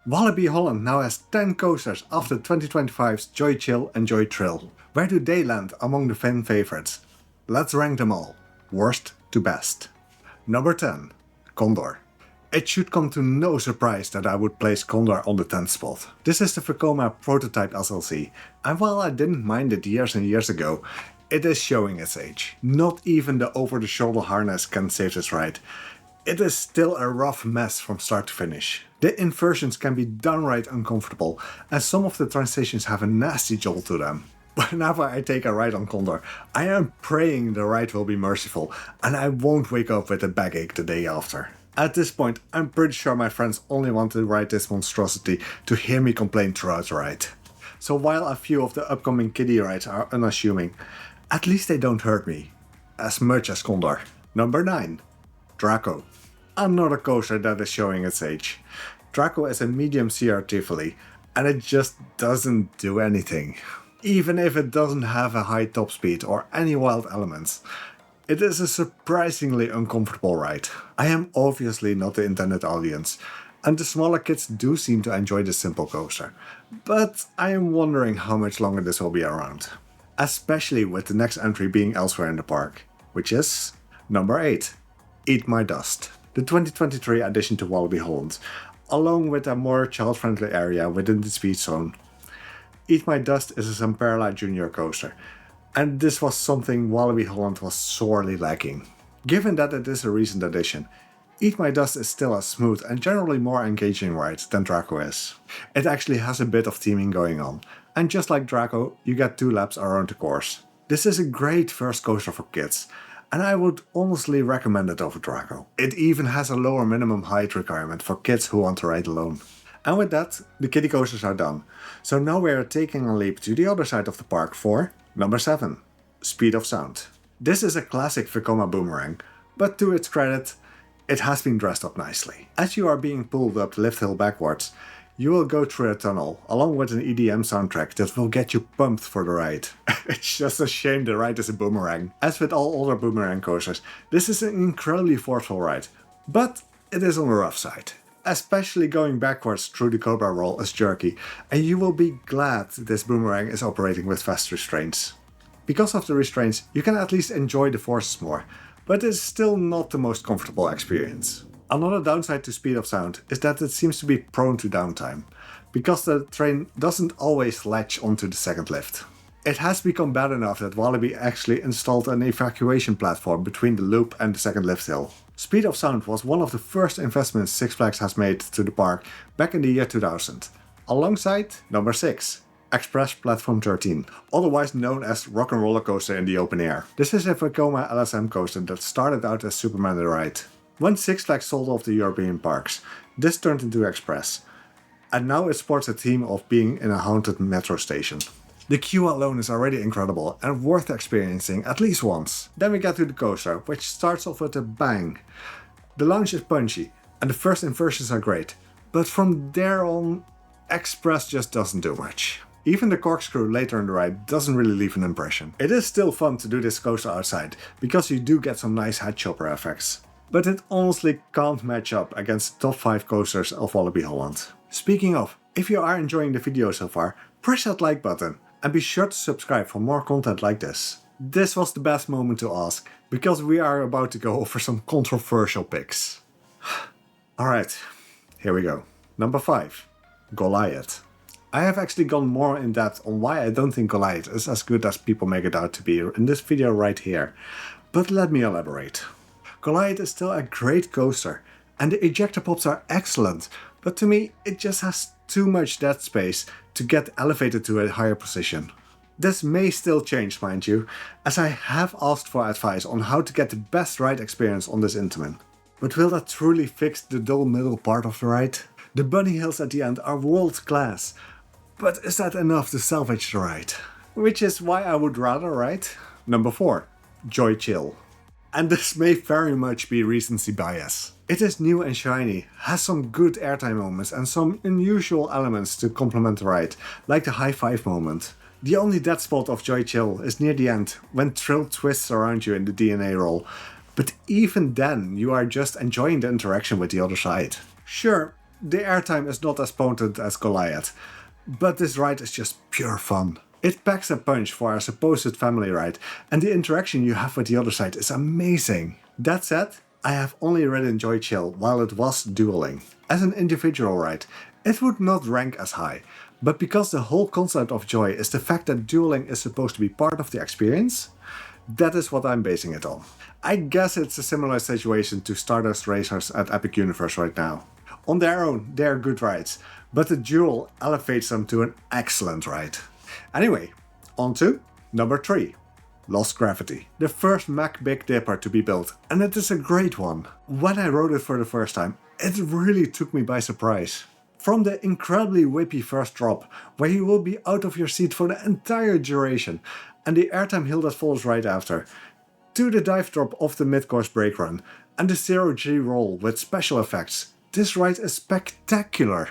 Walibi Holland now has 10 coasters after 2025's Joy Chill and Joy Thrill. Where do they land among the fan favorites? Let's rank them all, worst to best. Number 10. Condor. It should come to no surprise that I would place Condor on the 10th spot. This is the Vekoma prototype SLC, and while I didn't mind it years and years ago, it is showing its age. Not even the over-the-shoulder harness can save this ride. It is still a rough mess from start to finish. The inversions can be downright uncomfortable, and some of the transitions have a nasty jolt to them. Whenever I take a ride on Condor, I am praying the ride will be merciful, and I won't wake up with a backache the day after. At this point, I'm pretty sure my friends only want to ride this monstrosity to hear me complain throughout the ride. So while a few of the upcoming kiddie rides are unassuming, at least they don't hurt me as much as Condor. Number 9. Draco. Another coaster that is showing its age. Draco is a medium CR Tivoli, and it just doesn't do anything. Even if it doesn't have a high top speed or any wild elements. It is a surprisingly uncomfortable ride. I am obviously not the intended audience, and the smaller kids do seem to enjoy this simple coaster. But I am wondering how much longer this will be around. Especially with the next entry being elsewhere in the park, which is number 8. Eat My Dust. The 2023 addition to Walibi Holland, along with a more child-friendly area within the speed zone. Eat My Dust is a Zamperla Junior coaster, and this was something Walibi Holland was sorely lacking. Given that it is a recent addition, Eat My Dust is still a smooth and generally more engaging ride than Draco is. It actually has a bit of theming going on, and just like Draco, you get 2 laps around the course. This is a great first coaster for kids, and I would honestly recommend it over Draco. It even has a lower minimum height requirement for kids who want to ride alone. And with that, the kiddie coasters are done. So now we are taking a leap to the other side of the park for number 7. Speed of Sound. This is a classic Vekoma boomerang, but to its credit, it has been dressed up nicely. As you are being pulled up the lift hill backwards, you will go through a tunnel, along with an EDM soundtrack that will get you pumped for the ride. It's just a shame the ride is a boomerang. As with all other boomerang coasters, this is an incredibly forceful ride, but it is on the rough side. Especially going backwards through the Cobra roll is jerky, and you will be glad this boomerang is operating with fast restraints. Because of the restraints, you can at least enjoy the forces more, but it's still not the most comfortable experience. Another downside to Speed of Sound is that it seems to be prone to downtime, because the train doesn't always latch onto the second lift. It has become bad enough that Walibi actually installed an evacuation platform between the loop and the second lift hill. Speed of Sound was one of the first investments Six Flags has made to the park back in the year 2000, alongside number 6. Express Platform 13, otherwise known as Rock and Roller Coaster in the open air. This is a Vekoma LSM coaster that started out as Superman the Ride. When Six Flags sold off the European parks, this turned into Express, and now it sports a theme of being in a haunted metro station. The queue alone is already incredible and worth experiencing at least once. Then we get to the coaster, which starts off with a bang. The launch is punchy, and the first inversions are great, but from there on, Express just doesn't do much. Even the corkscrew later in the ride doesn't really leave an impression. It is still fun to do this coaster outside, because you do get some nice head chopper effects. But it honestly can't match up against the top 5 coasters of Walibi Holland. Speaking of, if you are enjoying the video so far, press that like button and be sure to subscribe for more content like this. This was the best moment to ask, because we are about to go over some controversial picks. Alright, here we go. Number 5. Goliath. I have actually gone more in depth on why I don't think Goliath is as good as people make it out to be in this video right here, but let me elaborate. Goliath is still a great coaster, and the ejector pops are excellent, but to me it just has too much dead space to get elevated to a higher position. This may still change, mind you, as I have asked for advice on how to get the best ride experience on this Intamin. But will that truly fix the dull middle part of the ride? The bunny hills at the end are world class, but is that enough to salvage the ride? Which is why I would rather ride number 4, Joy Chill. And this may very much be recency bias. It is new and shiny, has some good airtime moments and some unusual elements to complement the ride, like the high five moment. The only dead spot of Joy Chill is near the end, when Thrill twists around you in the DNA roll, but even then you are just enjoying the interaction with the other side. Sure, the airtime is not as potent as Goliath, but this ride is just pure fun. It packs a punch for a supposed family ride, and the interaction you have with the other side is amazing. That said, I have only ridden Joy Chill while it was dueling. As an individual ride, it would not rank as high, but because the whole concept of Joy is the fact that dueling is supposed to be part of the experience, that is what I'm basing it on. I guess it's a similar situation to Stardust Racers at Epic Universe right now. On their own, they are good rides, but the duel elevates them to an excellent ride. Anyway, on to number 3. Lost Gravity. The first Mack Big Dipper to be built, and it is a great one. When I rode it for the first time, it really took me by surprise. From the incredibly whippy first drop, where you will be out of your seat for the entire duration, and the airtime hill that follows right after, to the dive drop off the mid-course brake run, and the 0G roll with special effects, this ride is spectacular.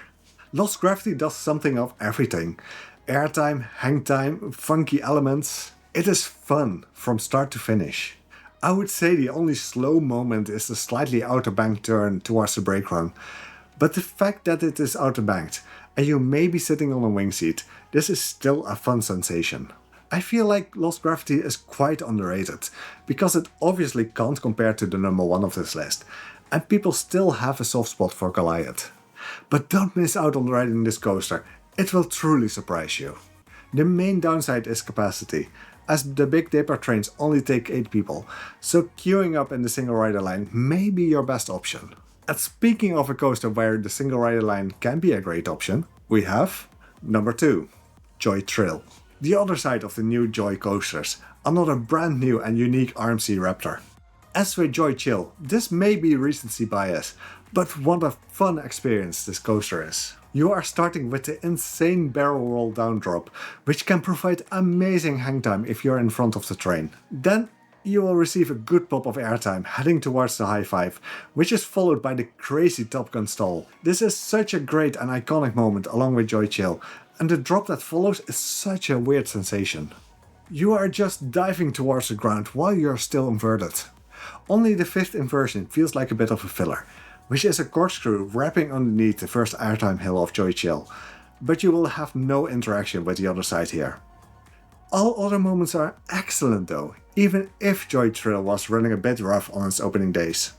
Lost Gravity does something of everything. Airtime, hang time, funky elements. It is fun from start to finish. I would say the only slow moment is the slightly outer bank turn towards the brake run. But the fact that it is outer banked and you may be sitting on a wing seat, this is still a fun sensation. I feel like Lost Gravity is quite underrated, because it obviously can't compare to the number 1 of this list, and people still have a soft spot for Goliath. But don't miss out on riding this coaster, it will truly surprise you. The main downside is capacity, as the Big Dipper trains only take 8 people, so queuing up in the single rider line may be your best option. And speaking of a coaster where the single rider line can be a great option, we have number 2, Joy Thrill. The other side of the new Joy coasters, another brand new and unique RMC Raptor. As with Joy Chill, this may be recency bias, but what a fun experience this coaster is. You are starting with the insane barrel roll down drop, which can provide amazing hang time if you're in front of the train. Then you will receive a good pop of airtime heading towards the high five, which is followed by the crazy Top Gun stall. This is such a great and iconic moment along with Joy Chill, and the drop that follows is such a weird sensation. You are just diving towards the ground while you're still inverted. Only the 5th inversion feels like a bit of a filler, which is a corkscrew wrapping underneath the first airtime hill of Joy Chill, but you will have no interaction with the other side here. All other moments are excellent though, even if Joy Thrill was running a bit rough on its opening days.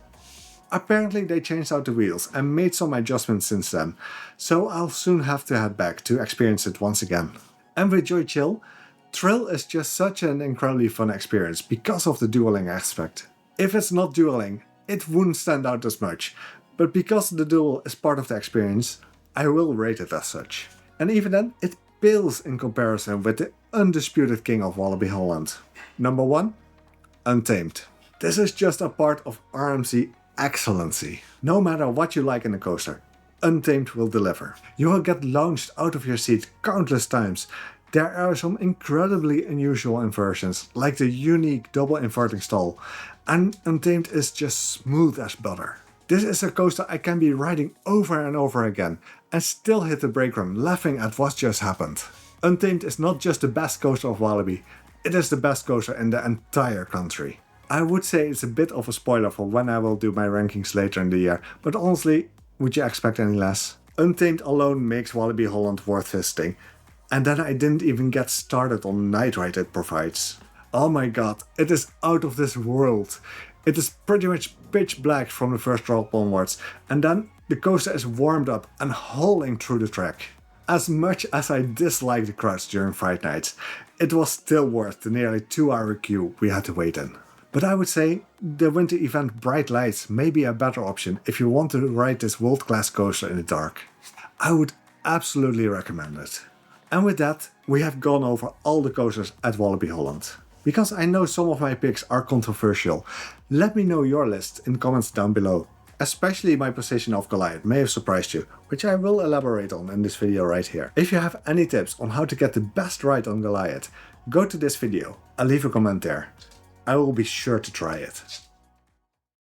Apparently they changed out the wheels and made some adjustments since then, so I'll soon have to head back to experience it once again. And with Joy Chill, Thrill is just such an incredibly fun experience because of the dueling aspect. If it's not dueling, it wouldn't stand out as much, but because the duel is part of the experience, I will rate it as such. And even then, it pales in comparison with the undisputed king of Walibi Holland. Number 1, Untamed. This is just a part of RMC excellency. No matter what you like in a coaster, Untamed will deliver. You will get launched out of your seat countless times. There are some incredibly unusual inversions, like the unique double inverting stall, and Untamed is just smooth as butter. This is a coaster I can be riding over and over again, and still hit the brake run laughing at what just happened. Untamed is not just the best coaster of Walibi, it is the best coaster in the entire country. I would say it's a bit of a spoiler for when I will do my rankings later in the year, but honestly, would you expect any less? Untamed alone makes Walibi Holland worth visiting, and then I didn't even get started on the night ride it provides. Oh my god, it is out of this world. It is pretty much pitch black from the first drop onwards, and then the coaster is warmed up and hauling through the track. As much as I dislike the crowds during Fright Nights, it was still worth the nearly 2-hour queue we had to wait in. But I would say the winter event Bright Lights may be a better option if you want to ride this world-class coaster in the dark. I would absolutely recommend it. And with that, we have gone over all the coasters at Walibi Holland. Because I know some of my picks are controversial, let me know your list in comments down below. Especially my position of Goliath may have surprised you, which I will elaborate on in this video right here. If you have any tips on how to get the best ride on Goliath, go to this video and leave a comment there. I will be sure to try it.